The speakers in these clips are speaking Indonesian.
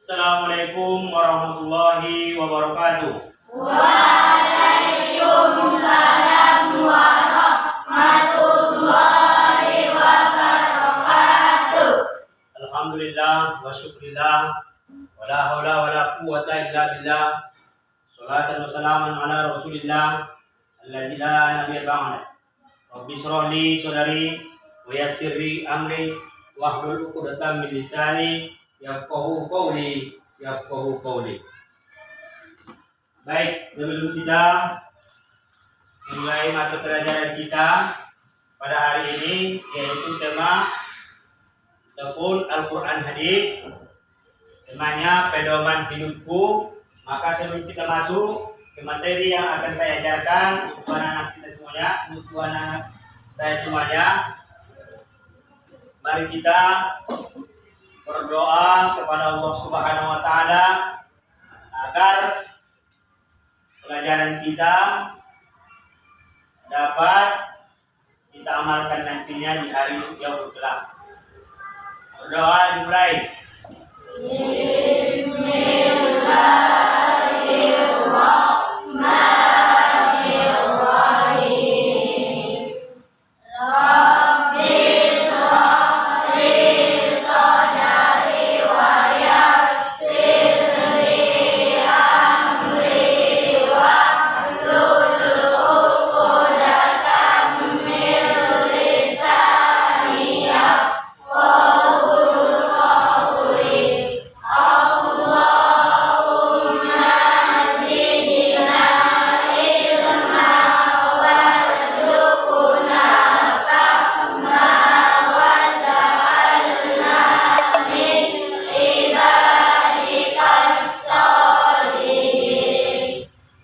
Assalamualaikum warahmatullahi wabarakatuh. Waalaikumsalam warahmatullahi wabarakatuh. Alhamdulillah wa syukrillah wa la haula wa la quwwata illa billah. Salatan wa salaman ala Rasulillah allazi la nabiyya ba'da. Rabbi shrah li sadri wa yassir li amri wa hlul 'uqdatam min lisani yafqahu qawli. Baik, sebelum kita mulai mata pelajaran kita pada hari ini, yaitu tema ataupun Al-Quran Hadis, temanya pedoman hidupku. Maka sebelum kita masuk ke materi yang akan saya ajarkan untuk anak-anak kita semuanya, untuk anak-anak saya semuanya, mari kita berdoa kepada Allah Subhanahu wa taala agar pelajaran kita dapat kita amalkan nantinya di hari yaumul qiyamah. Berdoa dimulai. Bismillahirrahmanirrahim. Rabbi shrah li sadri wa yassir li amri wahlul 'uqdatam min lisani yafqahu qawli. Allahumma zidna ilma warzuqna fahma waj'alna min ibadikas sholihin.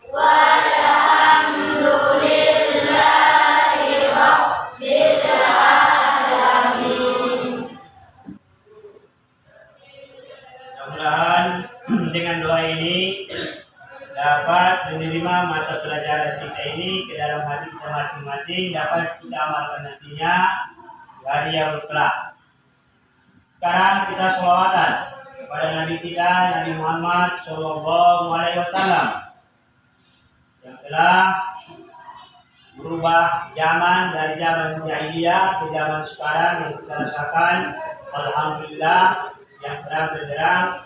Walhamdulillahi rabbil alamin. Mudah-mudahan dengan doa ini dapat menerima mata pelajaran kita ini ke dalam hati kita masing-masing, dapat kita amalkan nantinya di hari yaumul qiyamah. Sekarang kita sholawatan kepada Nabi kita, Nabi Muhammad Sallallahu Alaihi Wasallam, yang telah berubah zaman dari zaman jahiliyah ke zaman sekarang yang kita rasakan. Alhamdulillah yang terang benderang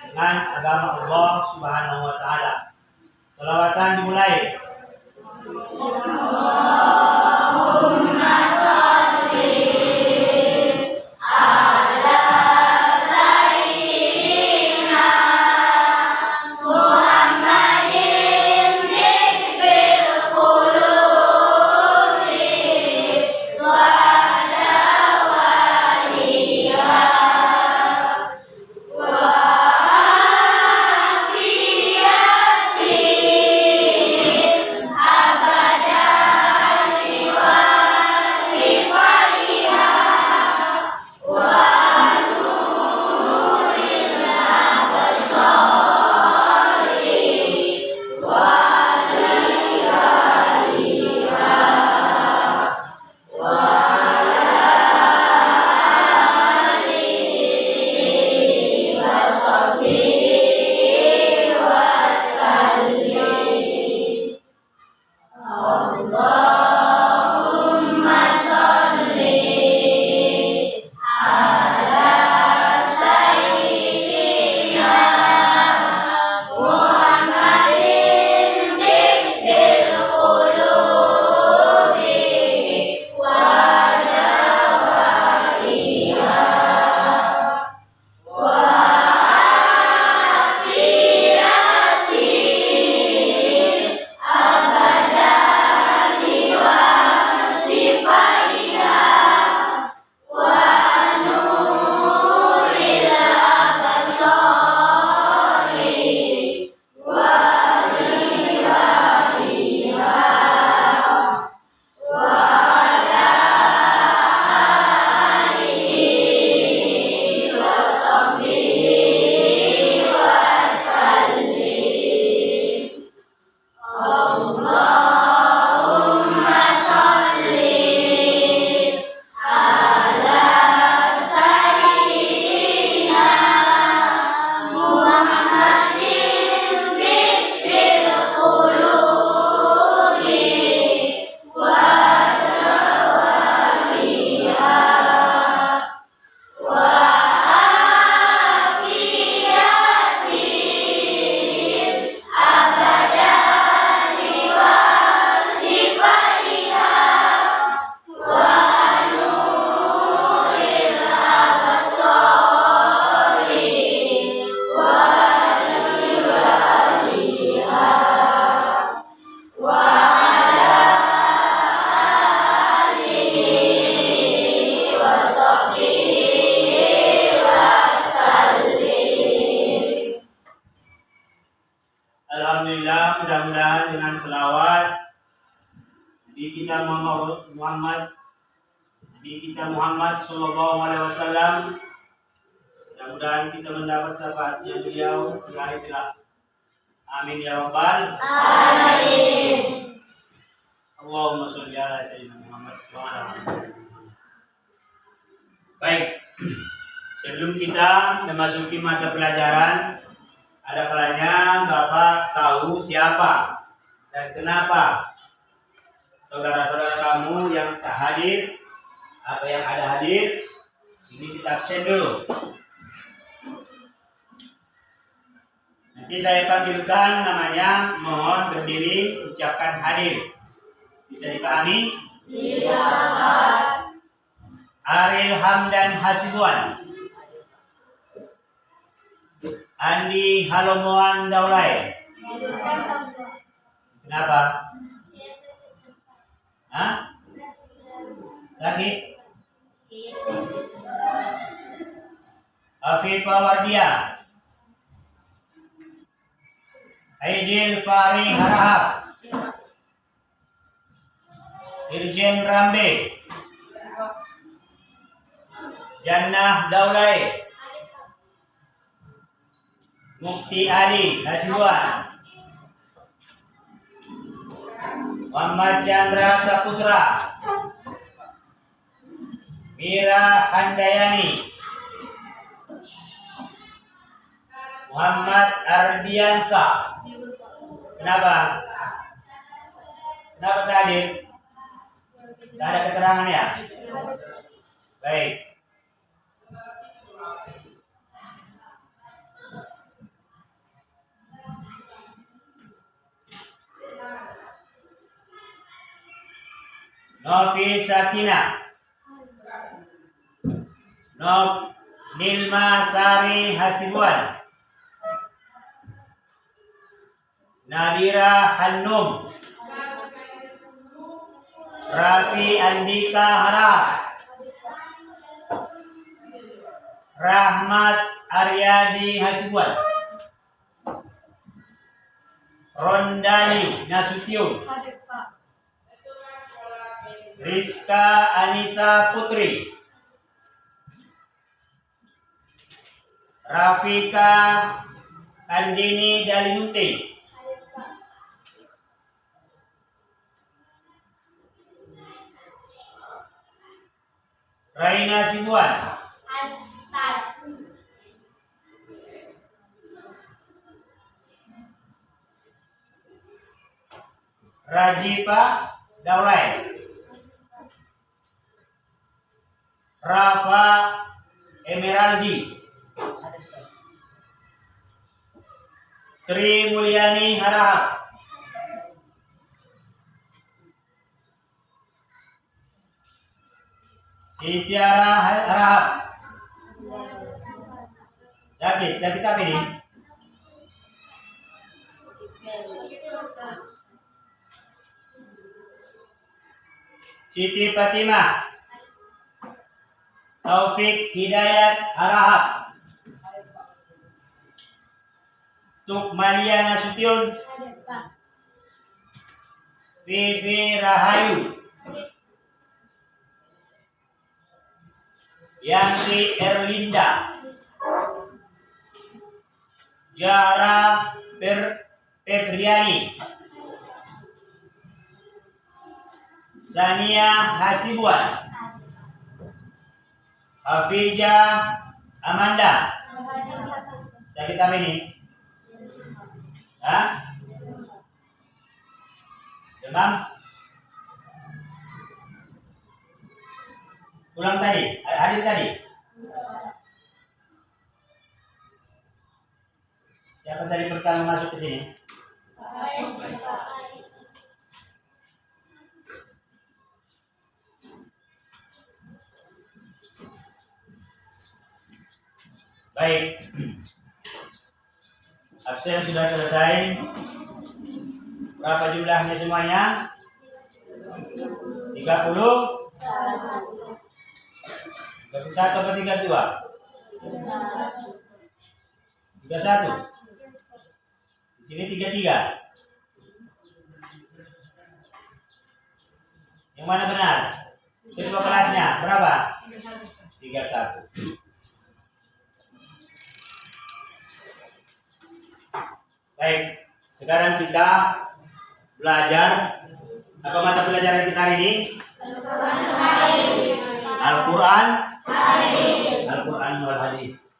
dengan agama Allah Subhanahu wa taala. Selawatan dimulai. Allahumma sholli ala sayyidina Muhammadin nibbil qulubi wa dawaiha wa afiyatin abadan kita Muhammad Sallallahu Alaihi Wasallam. Mudah-mudahan kita mendapat syafaatnya beliau di hari kelak. Amin ya rabbal Amin. Allahumma sholli ala sayyidina Muhammad wa ala ali sayyidina Muhammad. Baik, sebelum kita memasuki mata pelajaran, ada kalanya Bapak tahu siapa dan kenapa saudara-saudara kamu yang tak hadir atau yang ada hadir, ini kita absen dulu. Nanti saya panggilkan namanya, mohon berdiri, ucapkan hadir. Bisa dipahami? Bisa. Ariel Hamdan Hasibuan, Andi Halomoan Daulay. Kenapa? Hah? Sakit? Afifah Wardia, Aidil Fari Harahap, Irjen Rambe, Jannah Daulay, Mukti Ali Hasibuan, Muhammad Chandra Saputra, Mira Handayani, Muhammad Ardiansa. Kenapa? Kenapa tak hadir? Tak ada keterangan ya? Baik. Novi Sakina, Nilma Sari Hasibuan, Nadira Hanum, Rafi Andika Harahap, Rahmat Aryadi Hasibuan, Rondani Nasution, Rizka Anissa Putri, Rafika Andini Dalimunti, Raina Sibuan, Rajipa Daulay, Rafa Emeraldi, Sri Mulyani Harahap, Sitiara Harahap. Sakit apa ini? Siti Fatimah, Taufik Hidayat Harahap, Tukmalia Nasution, Vivi Rahayu, Yanti Erlinda, Jara Febriani, Sania Hasibuan, Hafija Amanda. Sakit apa ini? Hah? Demam? Pulang tadi? Hadir tadi? Siapa tadi pertama masuk ke sini? Baik. Absen sudah selesai. Berapa jumlahnya semuanya? 30? 31 atau 32? 31. Di sini 33. Yang mana benar? Kedua kelasnya berapa? 31. Baik, sekarang kita belajar apa mata pelajaran kita hari ini? Al-Quran, Al-Quran wal Hadis.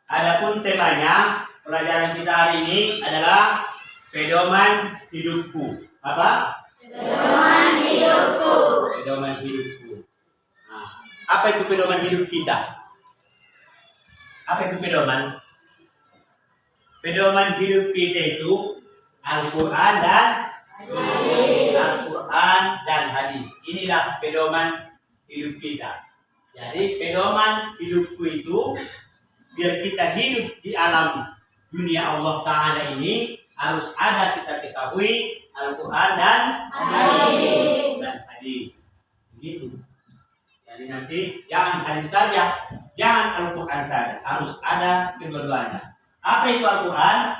Adapun temanya pelajaran kita hari ini adalah pedoman hidupku. Apa? Pedoman hidupku. Pedoman hidupku. Nah, apa itu pedoman hidup kita? Apa itu pedoman? Pedoman hidup kita itu Al-Quran dan hadis. Inilah pedoman hidup kita. Jadi pedoman hidupku itu biar kita hidup di alam dunia Allah Ta'ala ini harus ada kita ketahui Al-Quran dan hadis. Begitu. Jadi nanti jangan hadis saja, jangan Al-Quran saja, harus ada kedua-duanya. Apa itu Al-Quran?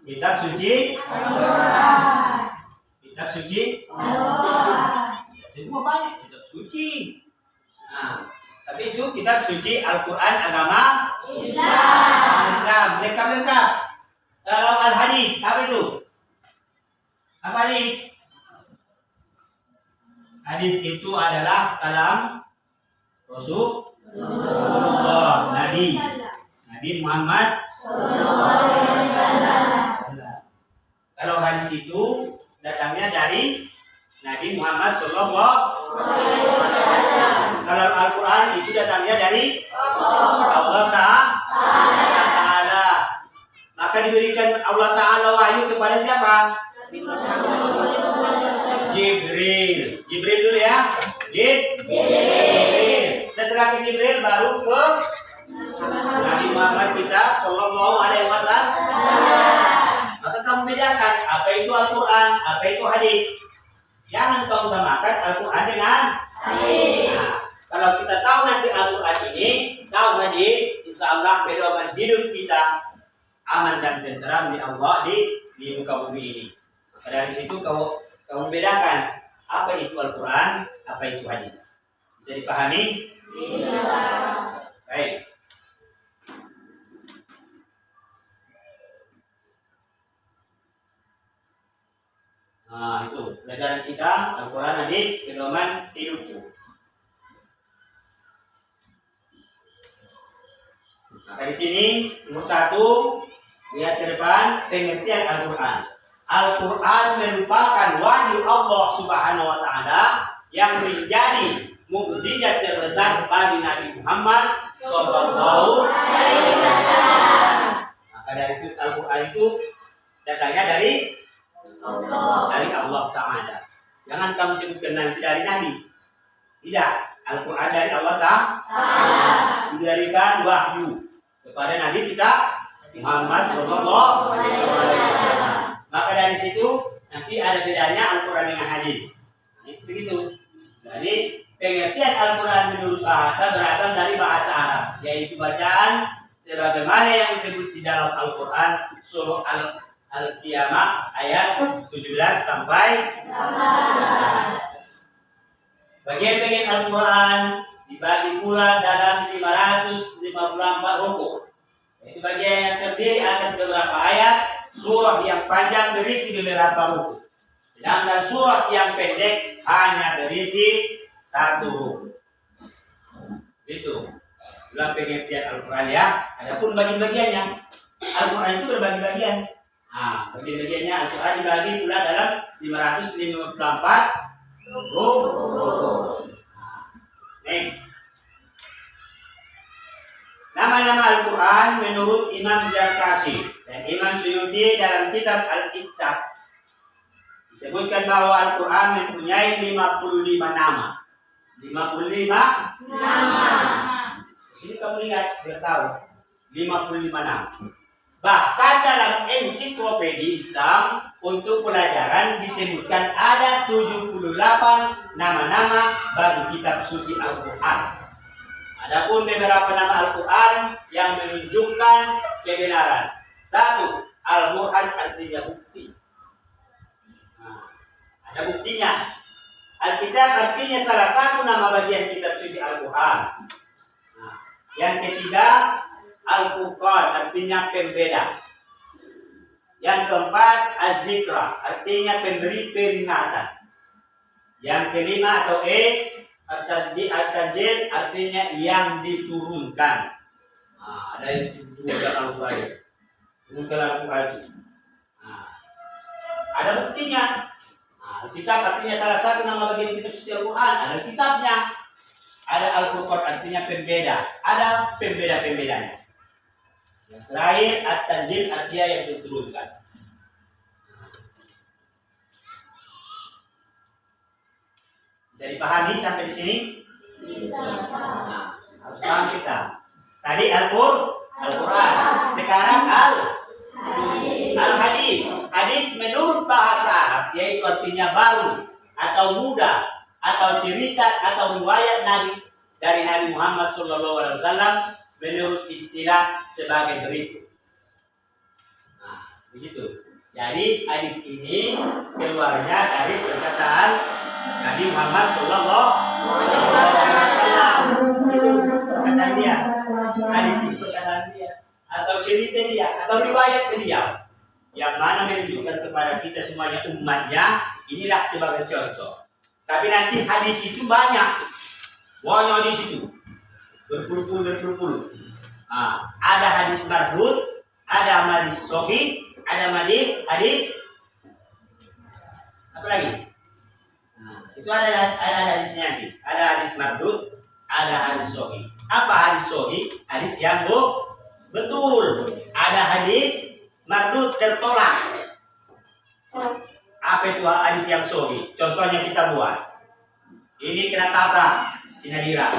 Kitab suci. Kitab suci. Semua banyak kitab suci. Nah, tapi itu kitab suci Al-Quran agama Islam. Lengkap. Kalau Al-Hadis, apa itu? Apa hadis? Hadis itu adalah kalam Rasulullah, Nabi Muhammad. Kalau hadis itu datangnya dari Nabi Muhammad Sallallahu Alaihi Wasallam. Kalau Al-Quran itu datangnya dari Allah Ta'ala. Maka diberikan Allah Ta'ala wahyu kepada siapa? Jibril. Jibril dulu ya. Jibril. Setelah ke Jibril baru ke Nabi Muhammad kita Sallallahu Alaihi Wasallam. Maka kamu bedakan apa itu Al-Quran, apa itu hadis. Jangan kau samakan Al-Quran dengan hadis. Nah, kalau kita tahu nanti Al-Quran ini, tahu hadis, insya Allah pedoman hidup kita aman dan tenteram di Allah di muka bumi ini. Maka dari situ kamu bedakan apa itu Al-Quran, apa itu hadis. Bisa dipahami? Bisa. Baik. Nah, itu pelajaran kita Al-Quran, hadis, pedoman hidupku. Maka di sini nomor 1, lihat ke depan pengertian Al-Quran. Al-Quran merupakan wahyu Allah Subhanahu Wa Taala yang menjadi mukjizat terbesar bagi Nabi Muhammad Sallallahu Alaihi Wasallam. Maka dari itu Al-Quran itu datangnya dari Allah Ta'ala. Jangan kamu sebutkan nanti dari Nabi. Tidak, Al-Quran dari Allah Ta'ala. Diberikan wahyu kepada Nabi kita Muhammad Sallallahu Alaihi Wasallam. Maka dari situ nanti ada bedanya Al-Quran dengan hadis. Begitu. Jadi pengertian Al-Quran menurut bahasa berasal dari bahasa Arab, yaitu bacaan sebagaimana yang disebut di dalam Al-Quran surah Al-Qiyamah ayat 17 sampai 18. Bagian-bagian Al-Quran dibagi pula dalam 554 rukuk. Itu bagian yang terdiri atas beberapa ayat, surah yang panjang berisi beberapa rukuk. Sedangkan surah yang pendek hanya berisi satu rukuk. Itu dalam pengertian Al-Quran ya. Adapun bagi-bagiannya, Al-Quran itu berbagi bagian. Nah, bagian-bagiannya Al-Quran dibagi pula dalam 554 rukuk. Next. Nama-nama Al-Quran menurut Imam Zarkashi dan Imam Suyuti dalam kitab Al-Kitab disebutkan bahwa Al-Quran mempunyai 55 nama. 55 nama. Sini kamu lihat, biar tahu. 55 nama. Bahkan dalam ensiklopedia Islam untuk pelajaran disebutkan ada 78 nama-nama bagi kitab suci Al-Quran. Adapun beberapa nama Al-Quran yang menunjukkan kebenaran. 1. Al-Quran artinya bukti. Nah, Ada buktinya. Alkitab artinya salah satu nama bagian kitab suci Al-Quran. Nah, yang ketiga, Al-Furqan artinya pembeda. Yang keempat, Az-Zikra artinya pemberi peringatan. Yang kelima atau At-Tanzil artinya yang diturunkan. Nah, ada yang diturunkan Al-Quran. Turunkan Al-Quran. Nah, ada buktinya. Nah, kitab artinya salah satu nama bagian kitab suci Al-Quran. Ada kitabnya. Ada Al-Furqan artinya pembeda. Ada pembeda-pembedanya. Yang terakhir, At-Tanzil artinya yang diturunkan. Bisa dipahami sampai di sini? Bisa. Nah, harus paham kita. Tadi Al-Quran. Sekarang Al-Hadis. Hadis menurut bahasa Arab yaitu artinya baru atau muda atau cerita atau riwayat Nabi dari Nabi Muhammad SAW menurut istilah sebagai berikut. Nah, begitu. Jadi hadis ini keluarnya dari perkataan Nabi Muhammad SAW. Itu perkataan dia. Hadis itu perkataan dia atau cerita dia atau riwayat dia yang mana menunjukkan kepada kita semuanya umatnya. Inilah sebagai contoh. Tapi nanti hadis itu banyak hadis itu berpuluh-puluh. Nah, ada hadis mardud, ada hadis sahih, ada hadis apa lagi? Nah, itu ada hadisnya nanti. Ada hadis mardud, ada hadis sahih. Apa hadis sahih? Hadis yang betul. Ada hadis mardud tertolak. Apa itu hadis yang sahih? Contohnya kita buat. Ini kena tabrak si Nadira.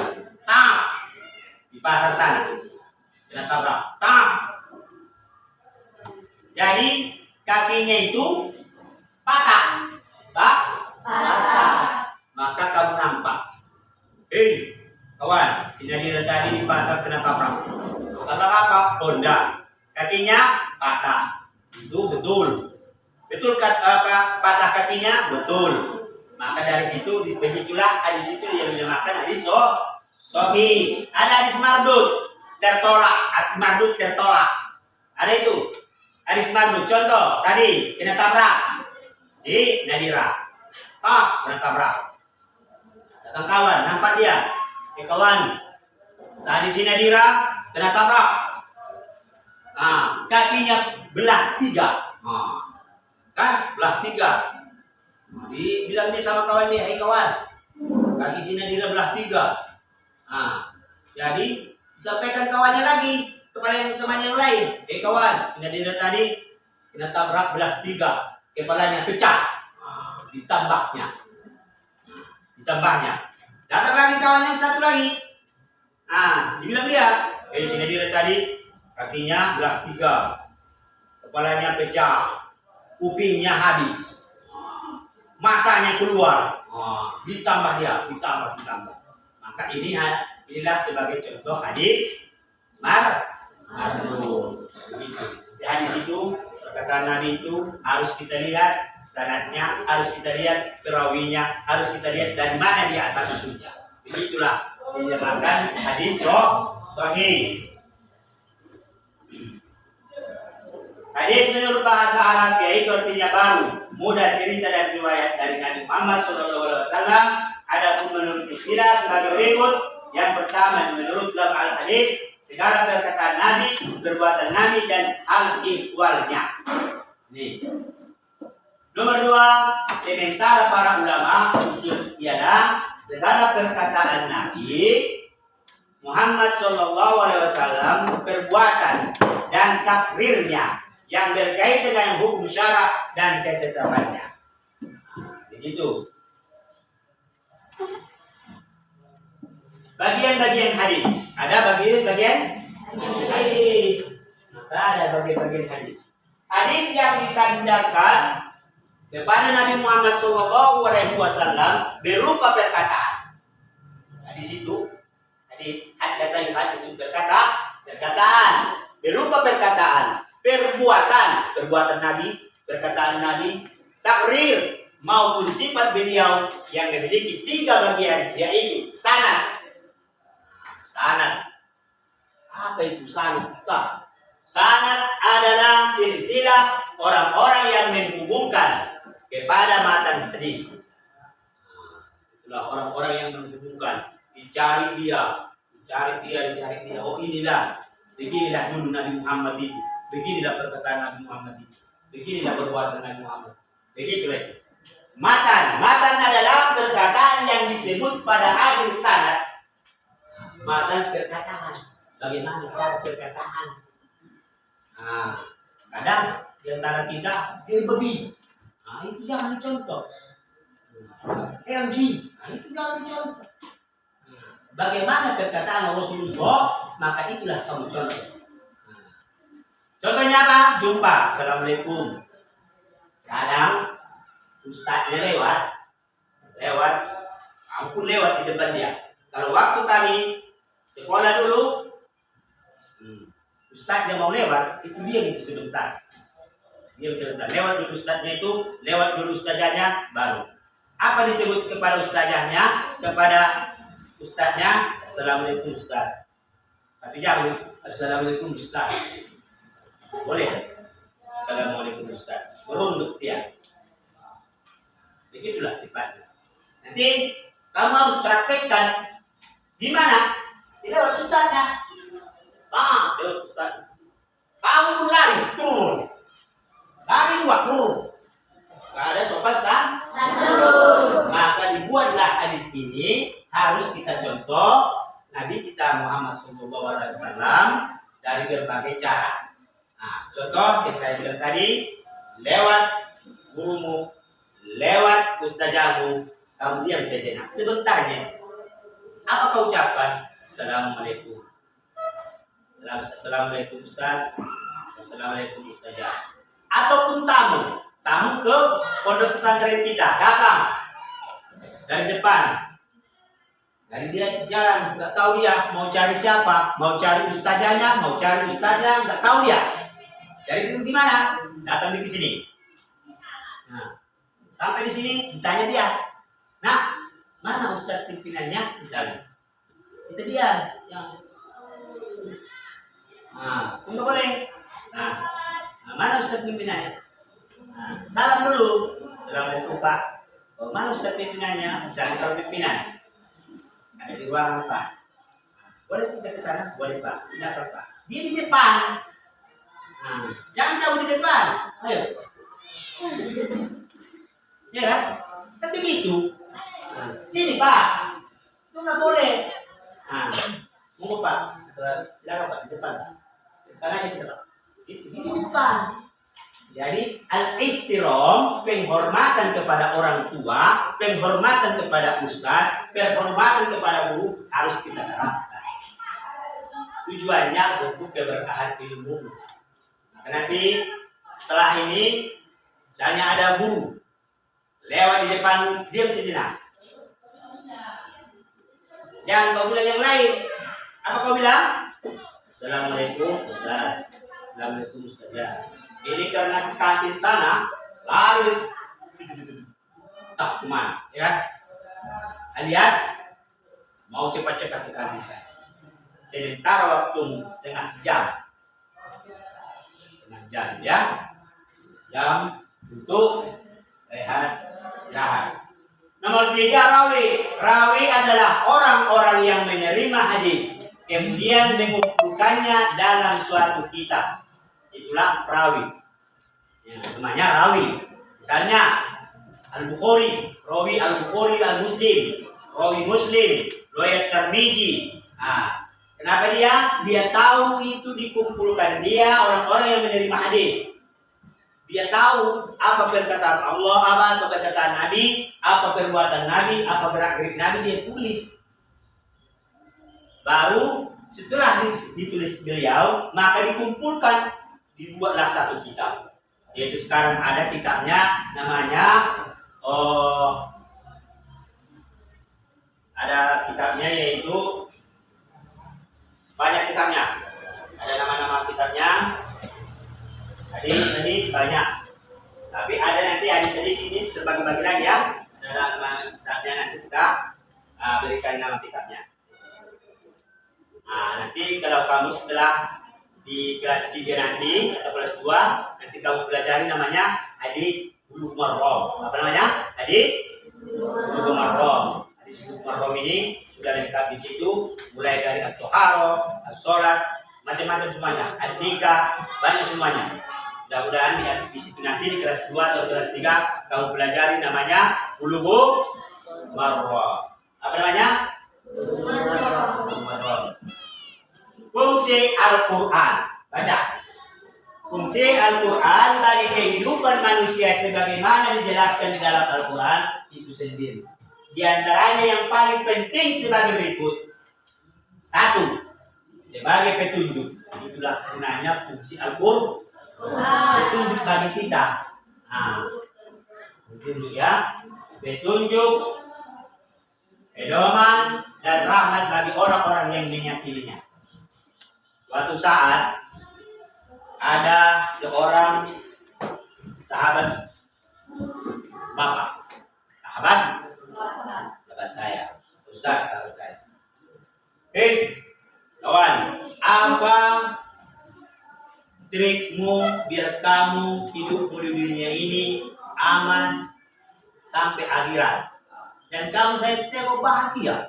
Di pasar sana. Kena tabrak. Jadi kakinya itu patah. Maka kamu nampak. Kawan, si Nadira tadi di pasar kena tabrak. Tabrak apa? Honda. Kakinya patah. Itu betul. Betul patah kakinya? Betul. Maka dari situ, begitulah hadis itu yang dinamakan hadis sahih. Ada hadis mardud tertolak. Hadis mardud tertolak. Ada itu. Hadis mardud. Contoh tadi kena tabrak si Nadira. Kena tabrak. Datang kawan, nampak dia. Kawan, tadi si Nadira kena tabrak. Kakinya belah 3. Kan belah 3. Bilang dia sama kawan dia, kawan, kaki si Nadira belah 3. Jadi disampaikan kawannya lagi kepada yang temannya yang lain. Kawan, si Nadira tadi kena tabrak belah 3, kepalanya pecah. Ditambahnya. Datang lagi kawan yang satu lagi. Dibilang dia, si Nadira tadi kakinya belah 3, kepalanya pecah, kupingnya habis, matanya keluar. Ditambah. Maka inilah sebagai contoh hadis mardud. Begitu. Di hadis itu perkataan Nabi itu harus kita lihat sanadnya, harus kita lihat perawinya, harus kita lihat dari mana dia asal usulnya. Begitulah dinamakan hadis sahih. Hadis menurut bahasa Arab yaitu artinya baru, mudah cerita dan riwayat dari Nabi Muhammad SAW. Adapun menurut istilah sebagai berikut. Yang pertama, menurut dalam al-hadis segala perkataan Nabi, perbuatan Nabi dan hal ihwalnya. Ini. Nomor 2, sementara para ulama usul ialah segala perkataan Nabi Muhammad SAW, perbuatan dan takrirnya yang berkaitan dengan hukum syarak dan ketetapannya. Begitu. Bagian-bagian hadis. Ada bagian-bagian hadis. Maka ada bagian-bagian hadis. Hadis yang disandarkan kepada Nabi Muhammad SAW berupa perkataan. Hadis itu, hadis perkataan berupa perkataan, perbuatan Nabi, perkataan Nabi, takrir maupun sifat beliau yang memiliki 3 bagian, yaitu sanad. Sanad. Apa itu sanad, Ustaz? Sanad adalah silsilah orang-orang yang menghubungkan kepada matan hadis. Itulah orang-orang yang menghubungkan, dicari dia. Oh inilah, beginilah dulu Nabi Muhammad itu, beginilah perkataan Nabi Muhammad itu, beginilah perbuatan Nabi Muhammad. Begitulah. Matan adalah perkataan yang disebut pada akhir sanad. Matan perkataan. Bagaimana cara perkataan? Kadang di antara kita babi. Itu jangan dicontoh. LG. Itu jangan dicontoh. Bagaimana perkataan Rasulullah, maka itulah kamu contoh. Contohnya apa? Jumpa, assalamualaikum. Kadang ustaznya lewat, kamu pun lewat di depan dia. Kalau waktu kami sekolah dulu, ustaznya mau lewat, itu dia itu sebentar. Lewat dulu ustaznya itu, lewat dulu ustazanya, baru. Apa disebut kepada ustaznya? Kepada ustaznya, assalamualaikum ustaz. Tapi jangan, assalamualaikum ustaz. Boleh? Assalamualaikum ustaz. Berunduk dia. Begitulah sifatnya. Nanti kamu harus praktekkan. Di mana? Di lewat ustaznya. Lewat ustaz. Kamu pun lari, turun. Lari juga, turun. Gak ada sopan santun. Maka dibuatlah hadis ini, harus kita contoh Nabi kita Muhammad SAW dari berbagai cara. Contoh yang saya bilang tadi, lewat gurumu, lewat ustazamu, kamu diam sejenak, sebentarnya. Apa kau ucapkan? Assalamualaikum. Assalamualaikum ustaz. Assalamualaikum ustazah. Ataupun tamu ke pondok pesantren kita datang dari depan. Dari dia jalan, nggak tahu dia mau cari siapa, mau cari ustazahnya, mau cari ustaznya, nggak tahu dia. Jadi itu gimana? Datang di sini. Sampai di sini ditanya dia. Nah, mana ustaz pimpinannya misalnya? Kita diam. Enggak boleh. Mana ustaz pimpinannya? Salam dulu. Assalamualaikum Pak. Mana ustaz pimpinannya? Misalnya kalau pimpinan ada di ruangan Pak. Boleh kita ke sana? Boleh Pak. Silakan Pak. Dia di depan. Jangan jauh di depan. Ayo. Ya kan? Kan begitu. Sini Pak. Itu nggak boleh. Monggo Pak. Silakan Pak di depan. Depan aja kita Pak. Ini di depan. Jadi al-ihtiram, penghormatan kepada orang tua, penghormatan kepada ustaz, penghormatan kepada guru harus kita terapkan. Tujuannya untuk keberkahan ilmu. Nanti setelah ini, misalnya ada guru lewat di depan, diam sejenak. Jangan kau bilang yang lain. Apa kau bilang? Assalamualaikum ustaz. Assalamualaikum ustazah. Ini karena ke kantin sana, lari tak kemana, ya kan? Alias mau cepat-cepat ke kantin sana. Sementara waktu setengah jam ya, jam untuk rehat istirahat. Nomor 3, rawi adalah orang-orang yang menerima hadis kemudian mengumpulkannya dalam suatu kitab. Itulah rawi. Namanya rawi. Misalnya Al-Bukhari, rawi Al-Bukhari Al-Muslim, rawi Muslim, riwayat Tirmizi. Kenapa dia tahu itu dikumpulkan dia orang-orang yang menerima hadis. Dia tahu apa perkataan Allah, apa perkataan Nabi, apa perbuatan Nabi, apa gerak-gerik Nabi, dia tulis. Baru setelah ditulis beliau, maka dikumpulkan, dibuatlah satu kitab. Yaitu sekarang ada kitabnya namanya ada kitabnya yaitu banyak kitabnya. Ada nama-nama kitabnya. Hadis banyak. Tapi ada nanti hadis ini terbagi-bagi lagi kamu setelah di kelas 3 nanti atau kelas 2 nanti kamu pelajari namanya hadis Bulughul Maram. Apa namanya? Hadis Bulughul Maram. Hadis Bulughul Maram ini sudah lengkap di situ, mulai dari at-thaharah, as-shalat, macam-macam semuanya, ad-nikah, banyak semuanya. Mudah-mudahan di situ nanti di kelas 2 atau kelas 3 kamu pelajari namanya Bulughul Maram. Apa namanya? Bulughul Maram. Fungsi Al-Quran. Baca. Fungsi Al-Quran bagi kehidupan manusia sebagaimana dijelaskan di dalam Al-Quran itu sendiri. Di antaranya yang paling penting sebagai berikut. 1. Sebagai petunjuk. Itulah gunanya fungsi Al-Quran. Petunjuk bagi kita. Nah, petunjuk ya. Petunjuk, pedoman, dan rahmat bagi orang-orang yang meyakininya. Suatu saat ada seorang sahabat sahabat saya, Ustaz sahabat saya. Kawan, apa trikmu biar kamu hidupmu di dunia ini aman sampai akhirat dan kamu saya tengok bahagia?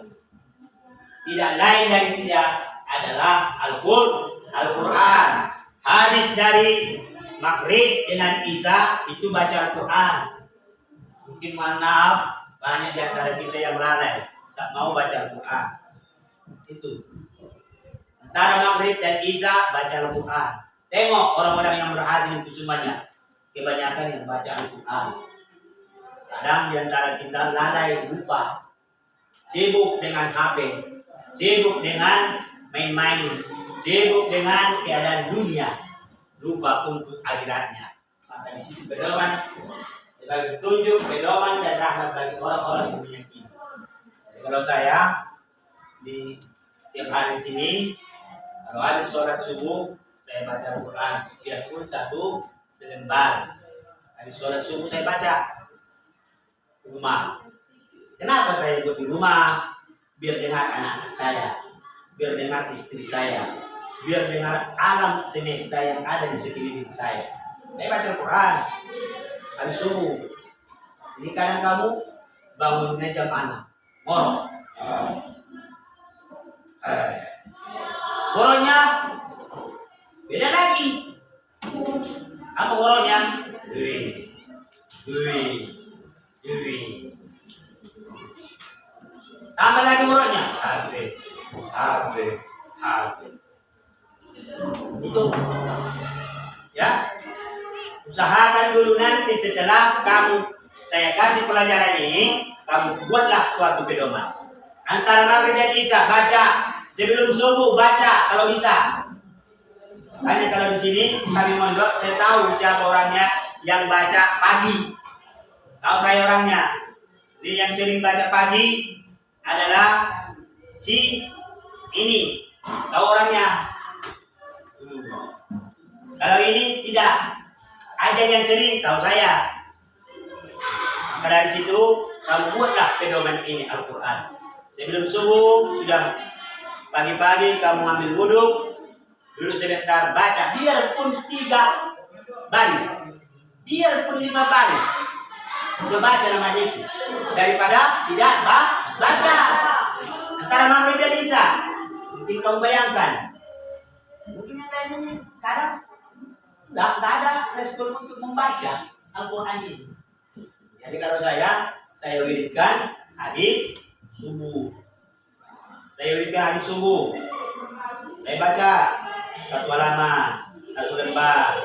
Tidak lain dari tidak adalah Al-Quran. Hadis dari Maghrib dengan Isya itu baca Al-Quran. Mungkin maaf banyak di antara kita yang lalai, tak mau baca Al-Quran. Itu antara Maghrib dan Isya baca Al-Quran. Tengok orang-orang yang berhasil itu semuanya, kebanyakan yang baca Al-Quran. Kadang di antara kita lalai, lupa, sibuk dengan HP, sibuk dengan main-main, sibuk dengan keadaan dunia, lupa untuk akhiratnya. Maka di situ pedoman sebagai petunjuk, pedoman dan rahmat bagi orang-orang yang meyakini. Jadi kalau saya di setiap hari di sini, kalau habis sholat subuh, saya baca Al-Quran, biarpun 1 selembar. Habis sholat subuh saya baca di rumah. Kenapa saya buat di rumah? Biar dengar anak-anak saya, biar dengar istri saya, biar dengar alam semesta yang ada di sekeliling saya. Saya baca Al-Quran habis subuh. Ini kadang kamu bangunnya jam 6, ngorok. Ngoroknya beda lagi. Apa ngoroknya? Tambah lagi ngoroknya. HP. Itu ya, usahakan dulu nanti setelah saya kasih pelajaran ini, kamu buatlah suatu pedoman. Antara Maghrib dan Isya baca, sebelum subuh baca kalau bisa. Hanya kalau di sini kami mondok, saya tahu siapa orangnya yang baca pagi. Tahu saya orangnya. Jadi yang sering baca pagi adalah si ini, tahu orangnya. Kalau ini tidak, ajar yang sering tahu saya. Maka dari situ kamu buatlah pedoman ini Al-Quran. Sebelum subuh sudah pagi-pagi kamu ambil wudhu, dulu sebentar baca, biarpun 3 baris, biarpun 5 baris, coba baca namanya itu daripada tidak baca. Antara Maghrib dan Isya, mungkin kamu bayangkan, mungkin yang lain ini kadang nggak ada respon untuk membaca Al-Quran ini. Jadi kalau saya wiridkan hadis subuh. Saya wiridkan hadis subuh. Saya baca 1 halaman, 1 lembar.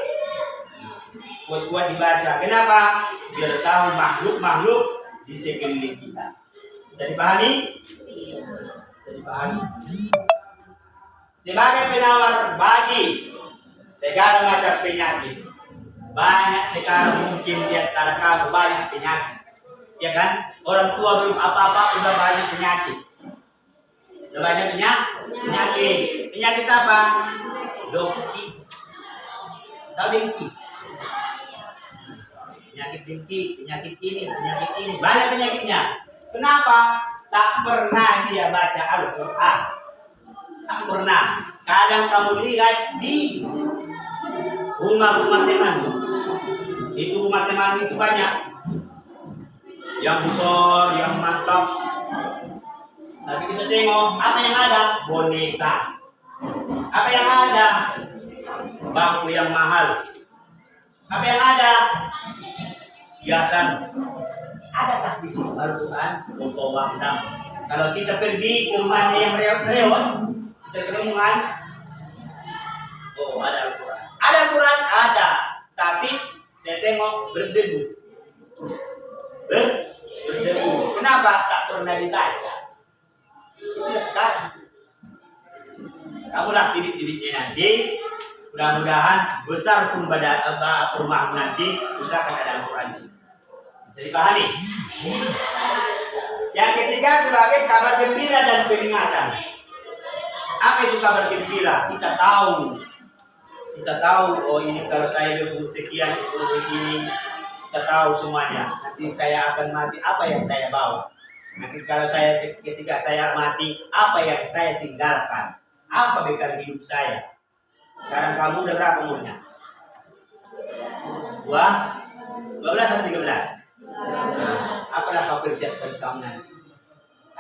Kuat-kuat dibaca. Kenapa? Biar tahu makhluk-makhluk di sekeliling kita. Bisa dipahami? Bisa dipahami. Sebagai penawar bagi segala macam penyakit. Banyak sekarang mungkin di antara kamu banyak penyakit. Ya kan? Orang tua belum apa-apa udah banyak penyakit. Udah banyak penyakit. Penyakit apa? Dengki. Tahu dengki? Penyakit dengki, penyakit ini. Banyak penyakitnya. Kenapa? Tak pernah dia baca Al-Quran. Tak pernah. Kadang kamu lihat di rumah-rumah temanmu. Itu rumah temanmu itu banyak. Yang besar, yang mantap. Tapi kita tengok apa yang ada? Boneka. Apa yang ada? Bangku yang mahal. Apa yang ada? Hiasan. Adakah di sini Al-Quran? Membawa dam. Kalau kita pergi ke rumahnya yang reot-reot, kita ketemuan. Oh, ada Al-Quran. Ada Al-Quran? Ada. Tapi saya tengok berdebu. Berdebu. Kenapa? Tak pernah dibaca. Itulah sekarang. Kamulah bibit-bibitnya nanti. Mudah-mudahan besar pun rumahmu nanti, usahakan ada Al-Quran. Bisa dipahami? Yang ketiga sebagai kabar gembira dan peringatan. Apa itu kabar gembira? Kita tahu, oh ini kalau saya berumur sekian, ini kita tahu semuanya. Nanti saya akan mati, apa yang saya bawa? Nanti kalau ketika saya mati, apa yang saya tinggalkan? Apa bekal hidup saya? Sekarang kamu udah berapa umurnya? 12 atau 13? Apalah kau persiapkan kamu nanti?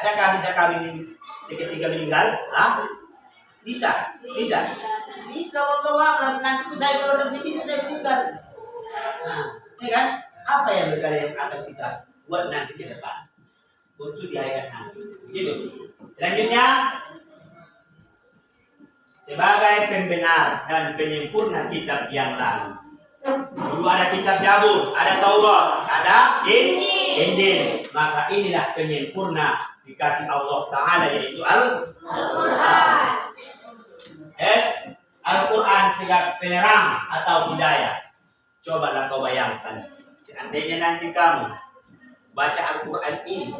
Adakah bisa kami seketika meninggal? Bisa. Allah nanti saya keluar dari sini bisa saya meninggal. Nah, ya kan? Apa yang bekal yang akan kita buat nanti ke depan? Untuk di akhirat nanti. Begitu. Selanjutnya, sebagai pembenar dan penyempurna kitab yang lalu. Dulu ada kitab Zabur, ada Taurat, ada Injil. Maka inilah penyempurna dikasih Allah Ta'ala, yaitu Al-Quran. Al-Quran sebagai penerang atau hidayah. Cobalah kau bayangkan, seandainya nanti kamu baca Al-Quran ini,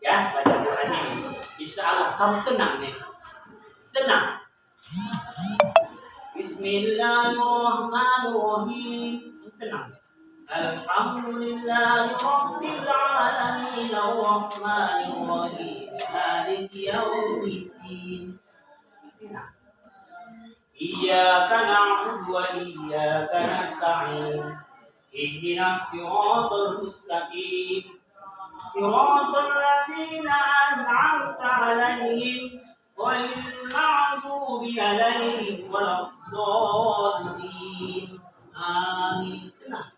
baca Al-Quran ini, insya Allah kamu tenang nih. Tenang. Bismillahirrahmanirrahim. Tenang. Alhamdulillahi rabbil alamin arrahmanir rahim maliki yaumiddin. Tenang. Iyyaka na'budu wa iyyaka nasta'in. Ihdinas siratal mustaqim. Siratal ladzina an'amta 'alaihim ghairil maghdubi 'alaihim waladdallin. Amin. Tenang.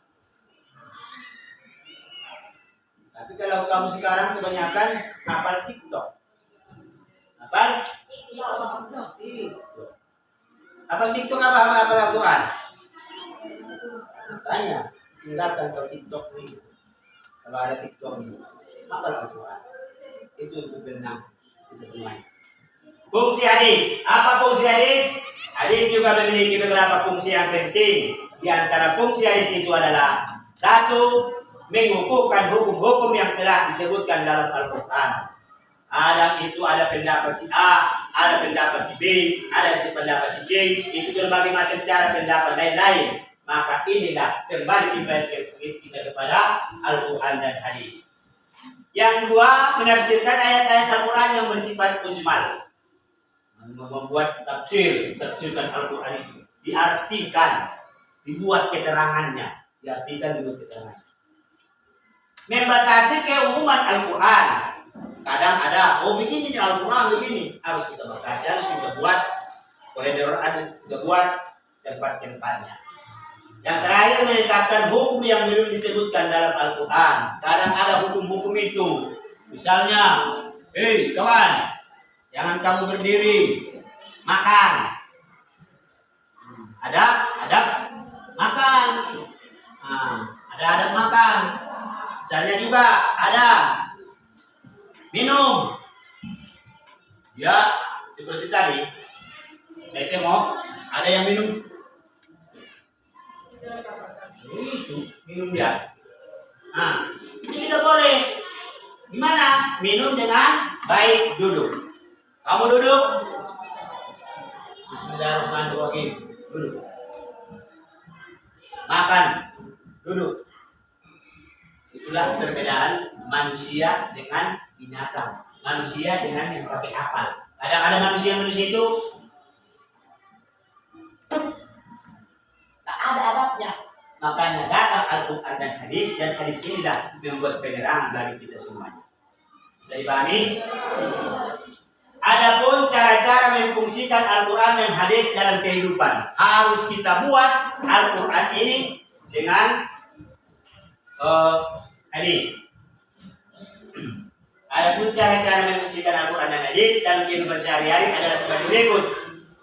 Tapi kalau kamu sekarang kebanyakan hafal TikTok. Hafal TikTok. Hafal TikTok apa Al-Quran? Makanya tinggalkan kalau TikTok ini. Kalau ada TikTok ini, hafal Al-Quran. Itu untuk berenang kita semuanya. Fungsi hadis. Apa fungsi hadis? Hadis juga memiliki beberapa fungsi yang penting. Di antara fungsi hadis itu adalah satu, mengukuhkan hukum-hukum yang telah disebutkan dalam Al-Quran. Ada pendapat si A, ada pendapat si B, ada pendapat si C. Itu berbagai macam cara pendapat lain-lain. Maka inilah kembali kita kepada Al-Quran dan hadis. Yang kedua, menafsirkan ayat-ayat Al-Quran yang bersifat mujmal. Membuat tafsirkan Al-Quran itu. Diartikan, dibuat keterangannya. Membatasi keumuman Al-Quran. Kadang ada, begini nih Al-Quran begini. Harus kita batasi, harus kita buat koridor, kita buat tempat-tempatnya. Yang terakhir, menetapkan hukum yang belum disebutkan dalam Al-Quran. Kadang ada hukum-hukum itu. Misalnya, kawan, jangan kamu berdiri, makan. Ada makan. Ada adab makan. Misalnya juga ada minum. Ya, seperti tadi. Saya tengok ada yang minum. Itu minum dia. Ini tidak boleh. Gimana? Minum dengan baik, duduk. Kamu duduk. Bismillahirrahmanirrahim. Duduk. Makan. Duduk. Itulah perbedaan manusia dengan binatang. Manusia dengan yang pakai akal. Kadang ada manusia itu Tak ada adabnya. Makanya datang Al-Quran dan hadis inilah membuat penerangan bagi kita semuanya. Bisa dipahami? Adapun cara-cara memfungsikan Al-Quran dan hadis dalam kehidupan, harus kita buat Al-Quran ini dengan hadis. Adapun cara-cara memfungsikan Al-Quran dan hadis dalam kehidupan sehari-hari adalah sebagai berikut.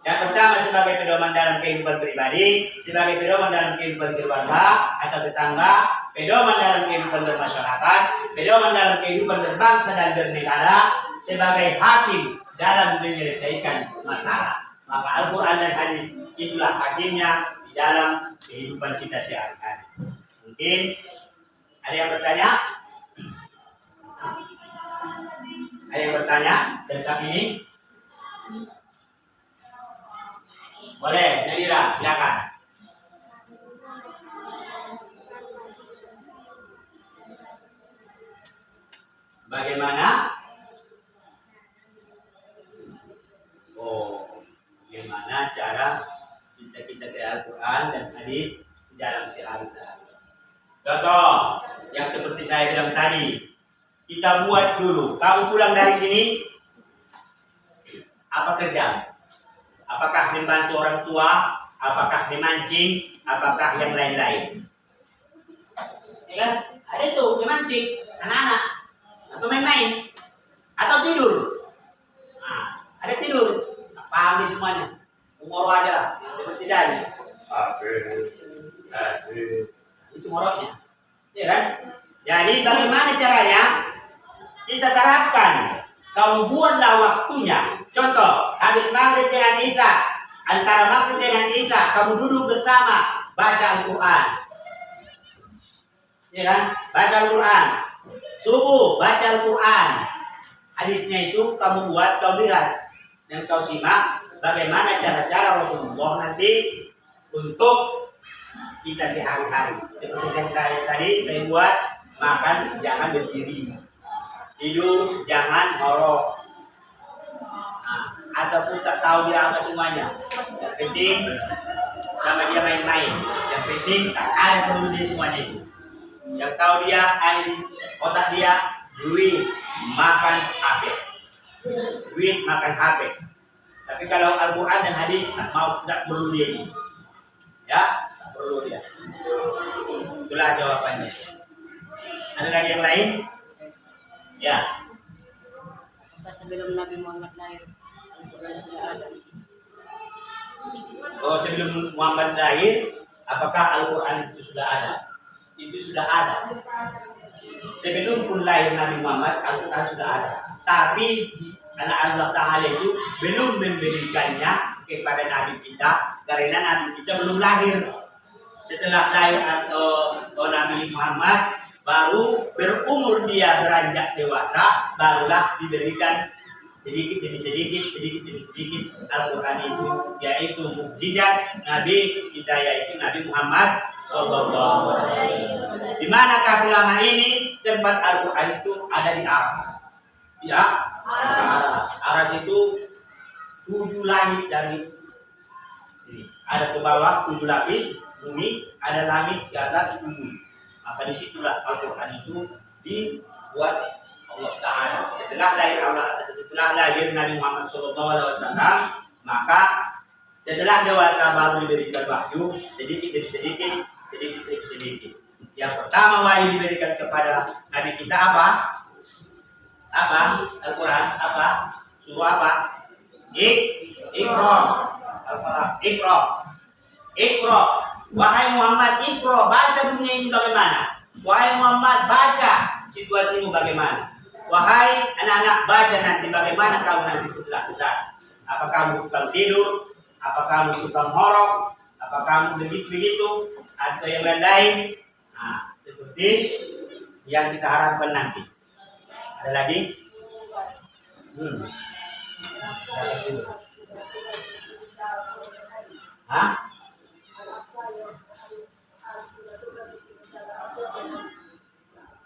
Yang pertama sebagai pedoman dalam kehidupan pribadi, sebagai pedoman dalam kehidupan keluarga atau tetangga, pedoman dalam kehidupan bermasyarakat, pedoman dalam kehidupan berbangsa dan bernegara, sebagai hakim dalam menyelesaikan masalah. Maka Al-Quran dan hadis itulah hakimnya di dalam kehidupan kita sehari-hari. Mungkin ada yang bertanya? Ada yang bertanya tentang ini? Boleh, Nadira, silakan. Bagaimana? Bagaimana cara kita ke Al-Quran dan hadis di dalam sehari-hari? Contoh, yang seperti saya bilang tadi, kita buat dulu. Kamu pulang dari sini, apa kerja? Apakah membantu orang tua? Apakah memancing? Apakah yang lain-lain? Ya kan? Ada tuh memancing anak-anak atau main-main atau tidur. Nah, ada tidur. Paham nih semuanya. Umur aja lah, seperti tadi. Itu moroknya. Ya kan? Jadi bagaimana caranya? Kita terapkan. Kamu buatlah waktunya. Contoh, habis maghrib dengan isya, antara maghrib dengan isya, kamu duduk bersama, baca Al-Quran. Ya kan? Baca Al-Quran. Subuh, baca Al-Quran. Hadisnya itu kamu buat, kau lihat. Dan kau simak bagaimana cara-cara Rasulullah nanti untuk kita sehari-hari. Seperti yang saya tadi, saya buat, makan jangan berdiri. Hidup jangan ngorok. Nah, ataupun tak tahu dia apa semuanya. Yang penting sama dia main-main. Yang penting tak ada perlu dia semuanya itu. Yang tahu dia otak dia duit makan HP. Duit makan HP. Tapi kalau Al-Quran dan hadis tak perlu dia ini. Ya, tak perlu dia. Itulah jawabannya. Ada lagi yang lain? Ya. Sebelum Nabi Muhammad lahir, Al-Quran sudah ada. Oh, sebelum Muhammad lahir, apakah Al-Quran itu sudah ada? Itu sudah ada. Sebelum pun lahir Nabi Muhammad, Al-Quran sudah ada. Tapi anak Allah Ta'ala itu belum memberikannya kepada Nabi kita, karena Nabi kita belum lahir. Setelah lahir Nabi Muhammad, baru berumur dia beranjak dewasa, barulah diberikan sedikit demi sedikit Al-Quran itu, yaitu mukjizat Nabi kita, yaitu Nabi Muhammad Sallallahu Alaihi Wasallam. Di manakah selama ini tempat Al-Quran itu ada di aras? Ya, aras. Aras itu 7 langit dari ini. Ada ke bawah 7 lapis bumi, ada langit di atas 7. Maka disitulah Al-Quran itu dibuat Allah Ta'ala. Setelah lahir Nabi Muhammad SAW, maka setelah dewasa baru diberikan wahyu sedikit demi sedikit. Yang pertama wahyu diberikan kepada Nabi kita apa? Al-Quran apa? Surah apa? Iqra. Wahai Muhammad, Iqra, baca dunia ini bagaimana? Wahai Muhammad, baca situasimu bagaimana? Wahai anak-anak, baca nanti bagaimana kamu nanti setelah besar. Apa kamu tukang tidur? Apa kamu tukang horok? Apa kamu begitu? Atau yang lain-lain? Nah, seperti yang kita harapkan nanti. Ada lagi? Hah?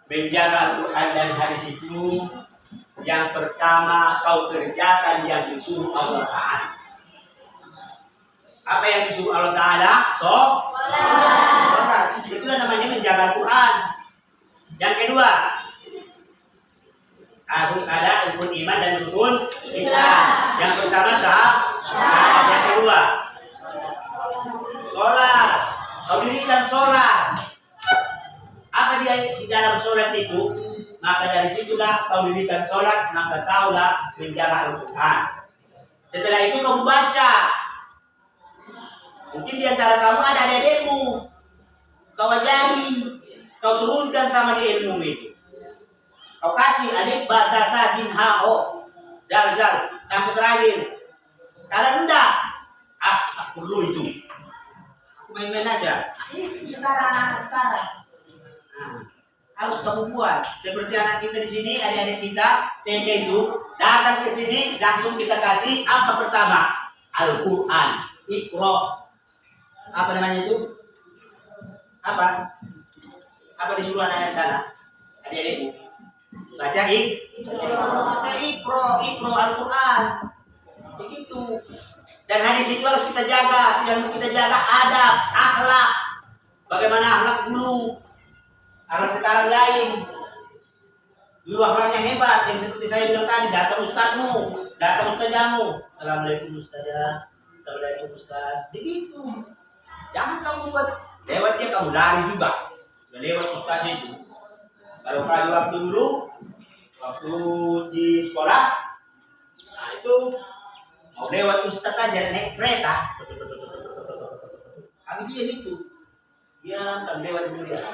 Menjaga Al-Quran dan hadis itu, yang pertama kau kerjakan yang disuruh Allah Ta'ala. Apa yang disuruh Allah Ta'ala? Sholat. Itulah namanya menjaga Al-Quran. Yang kedua, harus ada rukun iman dan rukun Islam. Yang pertama syahadat. Yang kedua, sholat. Kau dirikan sholat. Apa dia di dalam sholat itu? Maka dari situlah kau dirikan sholat, maka taulah menjaga Al-Quran. Setelah itu kamu baca. Mungkin di antara kamu ada adekmu. Kau ajari, kau turunkan sama dia ilmu itu. Kau kasih adik batasa jin hao dalzal sampai terakhir. Kalau enggak, tak perlu itu. Aku main-main aja. Itu sekarang anak sekarang. Nah, harus kamu buat. Seperti anak kita di sini, adik-adik kita, TK itu datang ke sini, langsung kita kasih apa pertama? Al-Quran. Iqra. Apa namanya itu? Apa disuruh anak-anak sana? Adik-adikmu. Baca Iqra Al-Quran. Begitu. Dan hadis itu harus kita jaga. Yang kita jaga adab, akhlak. Bagaimana akhlak dulu? Akhlak sekarang lain. Dulu akhlaknya hebat. Yang seperti saya bilang tadi, datang ustadzmu, datang ustazahmu. Assalamualaikum ustazah. Assalamualaikum ustaz. Begitu. Jangan kamu buat lewat dia kamu lari juga. Sudah lewat ustaznya itu. Kalau kali waktu dulu, waktu di sekolah, nah itu mau lewat ustaz aja naik kereta. Kami dia itu, dia kami lewat dulu dia.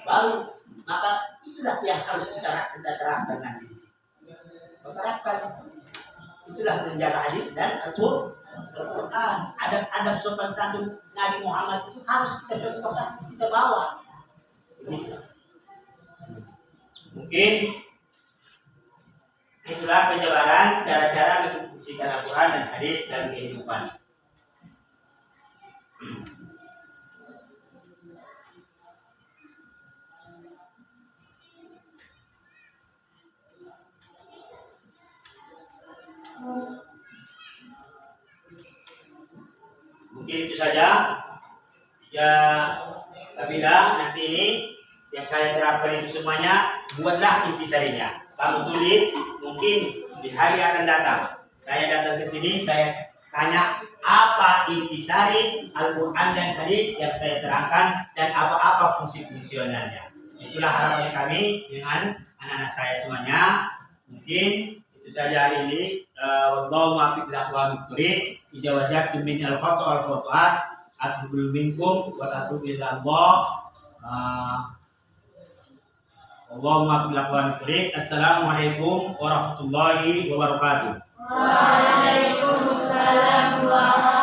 Baru, maka itulah yang harus kita terapkan nanti di sini. Terapkan, itulah menjaga hadis dan Al-Quran. Adab sopan santun Nabi Muhammad itu harus kita contohkan, kita bawa. Mungkin itulah penjabaran cara-cara menfungsikan Al-Quran dan hadis dalam kehidupan. Mungkin itu saja. Ya, apabila nanti ini yang saya terapkan itu semuanya, buatlah intisarinya. Kamu tulis, mungkin di hari akan datang. Saya datang ke sini, saya tanya apa intisari Al-Quran dan hadis yang saya terangkan dan apa-apa fungsi fungsionalnya. Itulah harapan kami dengan anak-anak saya semuanya. Mungkin itu saja hari ini. Wallahu muwaffiq ila aqwamit thoriq. Idza wajadtum min al-khata' wal-khata'at atubul minkum wa tatubu ila Allah. Wallahu muwaffiq ila aqwamit thoriq. Assalamualaikum warahmatullahi wabarakatuh. Waalaikumsalam warahmatullahi wabarakatuh.